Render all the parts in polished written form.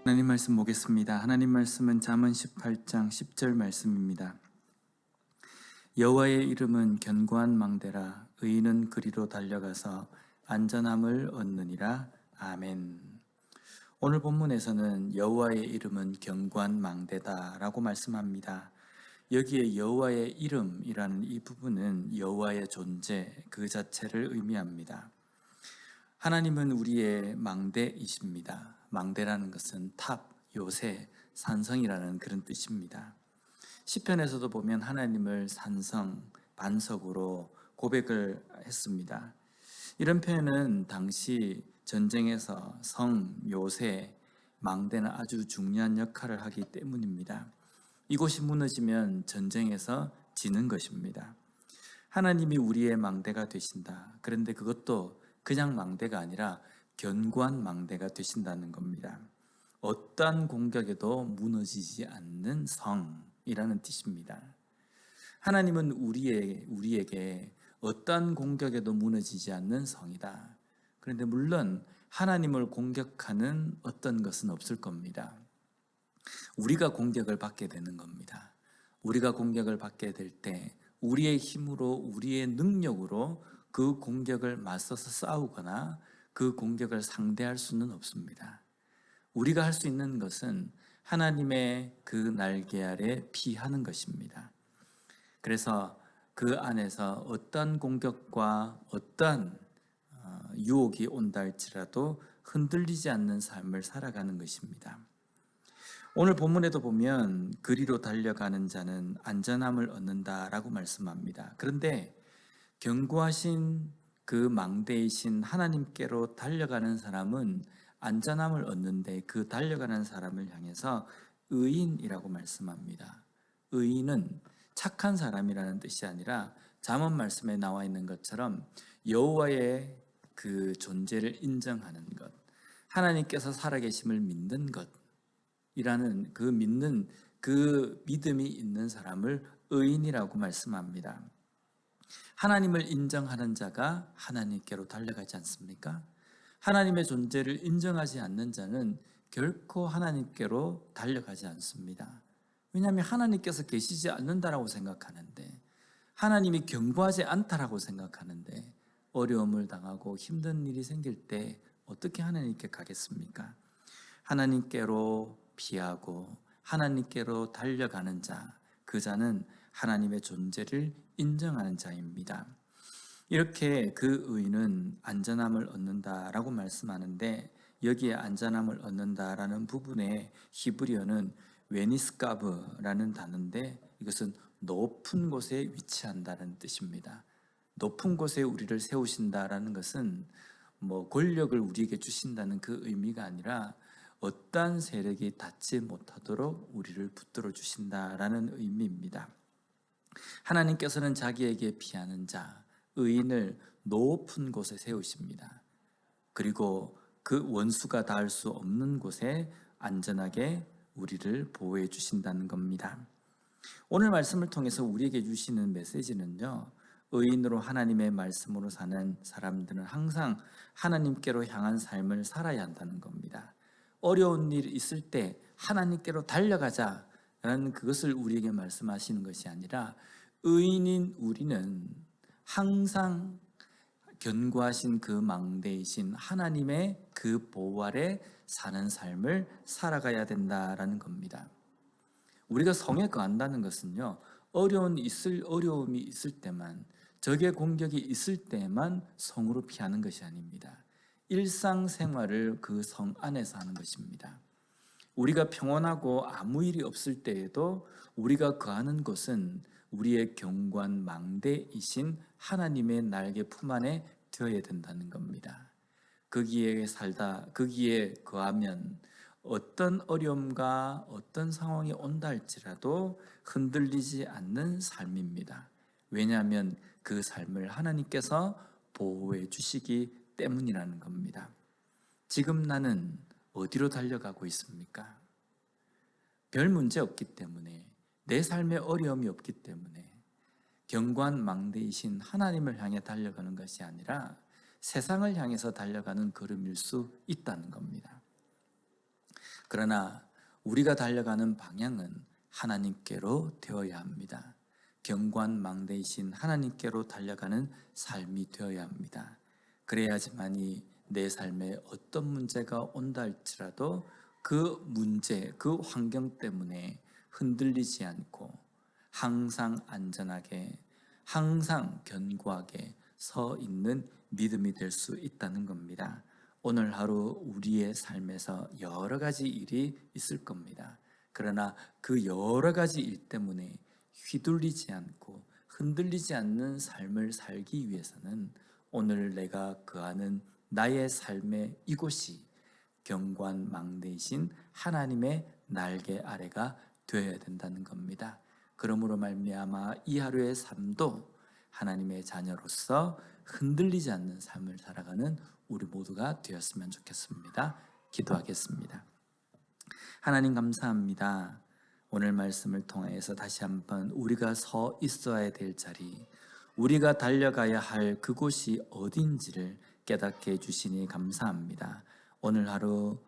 하나님 말씀 보겠습니다. 하나님 말씀은 잠언 18장 10절 말씀입니다. 여호와의 이름은 견고한 망대라. 의인은 그리로 달려가서 안전함을 얻느니라. 아멘. 오늘 본문에서는 여호와의 이름은 견고한 망대다라고 말씀합니다. 여기에 여호와의 이름이라는 이 부분은 여호와의 존재 그 자체를 의미합니다. 하나님은 우리의 망대이십니다. 망대라는 것은 탑, 요새, 산성이라는 그런 뜻입니다. 시편에서도 보면 하나님을 산성, 반석으로 고백을 했습니다. 이런 표현은 당시 전쟁에서 성, 요새, 망대는 아주 중요한 역할을 하기 때문입니다. 이곳이 무너지면 전쟁에서 지는 것입니다. 하나님이 우리의 망대가 되신다. 그런데 그것도 그냥 망대가 아니라 견고한 망대가 되신다는 겁니다. 어떠한 공격에도 무너지지 않는 성이라는 뜻입니다. 하나님은 우리에게 어떠한 공격에도 무너지지 않는 성이다. 그런데 물론 하나님을 공격하는 어떤 것은 없을 겁니다. 우리가 공격을 받게 되는 겁니다. 우리가 공격을 받게 될 때 우리의 힘으로, 우리의 능력으로 그 공격을 맞서서 싸우거나 그 공격을 상대할 수는 없습니다. 우리가 할 수 있는 것은 하나님의 그 날개 아래 피하는 것입니다. 그래서 그 안에서 어떤 공격과 어떤 유혹이 온다 할지라도 흔들리지 않는 삶을 살아가는 것입니다. 오늘 본문에도 보면 그리로 달려가는 자는 안전함을 얻는다라고 말씀합니다. 그런데 견고하신 그 망대이신 하나님께로 달려가는 사람은 안전함을 얻는데 그 달려가는 사람을 향해서 의인이라고 말씀합니다. 의인은 착한 사람이라는 뜻이 아니라 잠언 말씀에 나와 있는 것처럼 여호와의 그 존재를 인정하는 것, 하나님께서 살아계심을 믿는 것이라는 그 믿는 그 믿음이 있는 사람을 의인이라고 말씀합니다. 하나님을 인정하는 자가 하나님께로 달려가지 않습니까? 하나님의 존재를 인정하지 않는 자는 결코 하나님께로 달려가지 않습니다. 왜냐하면 하나님께서 계시지 않는다라고 생각하는데, 하나님이 견고하지 않다라고 생각하는데, 어려움을 당하고 힘든 일이 생길 때 어떻게 하나님께 가겠습니까? 하나님께로 피하고 하나님께로 달려가는 자, 그 자는 하나님의 존재를 인정하는 자입니다. 이렇게 그 의인은 안전함을 얻는다라고 말씀하는데, 여기에 안전함을 얻는다라는 부분에 히브리어는 웨니스가브라는 단어인데, 이것은 높은 곳에 위치한다는 뜻입니다. 높은 곳에 우리를 세우신다라는 것은 권력을 우리에게 주신다는 그 의미가 아니라 어떠한 세력이 닿지 못하도록 우리를 붙들어 주신다라는 의미입니다. 하나님께서는 자기에게 피하는 자, 의인을 높은 곳에 세우십니다. 그리고 그 원수가 닿을 수 없는 곳에 안전하게 우리를 보호해 주신다는 겁니다. 오늘 말씀을 통해서 우리에게 주시는 메시지는요, 의인으로 하나님의 말씀으로 사는 사람들은 항상 하나님께로 향한 삶을 살아야 한다는 겁니다. 어려운 일이 있을 때 하나님께로 달려가자라는 그것을 우리에게 말씀하시는 것이 아니라, 의인인 우리는 항상 견고하신 그 망대이신 하나님의 그 보호 아래 사는 삶을 살아가야 된다라는 겁니다. 우리가 성에 거한다는 것은요, 어려움이 있을 때만, 적의 공격이 있을 때만 성으로 피하는 것이 아닙니다. 일상생활을 그 성 안에서 하는 것입니다. 우리가 평온하고 아무 일이 없을 때에도 우리가 거하는 곳은 우리의 견고한 망대이신 하나님의 날개 품 안에 되어야 된다는 겁니다. 거기에 거하면 어떤 어려움과 어떤 상황이 온다 할지라도 흔들리지 않는 삶입니다. 왜냐하면 그 삶을 하나님께서 보호해 주시기 때문이라는 겁니다. 지금 나는 어디로 달려가고 있습니까? 별 문제 없기 때문에, 내 삶에 어려움이 없기 때문에 견고한 망대이신 하나님을 향해 달려가는 것이 아니라 세상을 향해서 달려가는 걸음일 수 있다는 겁니다. 그러나 우리가 달려가는 방향은 하나님께로 되어야 합니다. 경관망대이신 하나님께로 달려가는 삶이 되어야 합니다. 그래야지만이 내 삶에 어떤 문제가 온다 할지라도 그 문제, 그 환경 때문에 흔들리지 않고 항상 안전하게, 항상 견고하게 서 있는 믿음이 될 수 있다는 겁니다. 오늘 하루 우리의 삶에서 여러 가지 일이 있을 겁니다. 그러나 그 여러 가지 일 때문에 휘둘리지 않고 흔들리지 않는 삶을 살기 위해서는 오늘 내가 거하는 나의 삶의 이곳이 경관망대이신 하나님의 날개 아래가 되어야 된다는 겁니다. 그러므로 말미암아 이 하루의 삶도 하나님의 자녀로서 흔들리지 않는 삶을 살아가는 우리 모두가 되었으면 좋겠습니다. 기도하겠습니다. 하나님 감사합니다. 오늘 말씀을 통해서 다시 한번 우리가 서 있어야 될 자리, 우리가 달려가야 할 그곳이 어딘지를 깨닫게 해주시니 감사합니다. 오늘 하루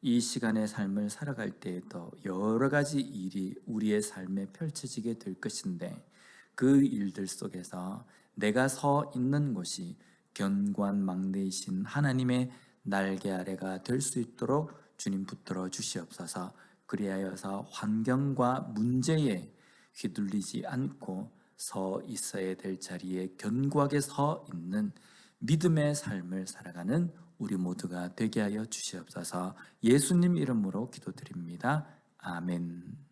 이 시간의 삶을 살아갈 때에도 여러 가지 일이 우리의 삶에 펼쳐지게 될 것인데 그 일들 속에서 내가 서 있는 곳이 견관망대이신 하나님의 날개 아래가 될 수 있도록 주님 붙들어 주시옵소서. 그리하여서 환경과 문제에 휘둘리지 않고 서 있어야 될 자리에 견고하게 서 있는 믿음의 삶을 살아가는 우리 모두가 되게 하여 주시옵소서. 예수님 이름으로 기도드립니다. 아멘.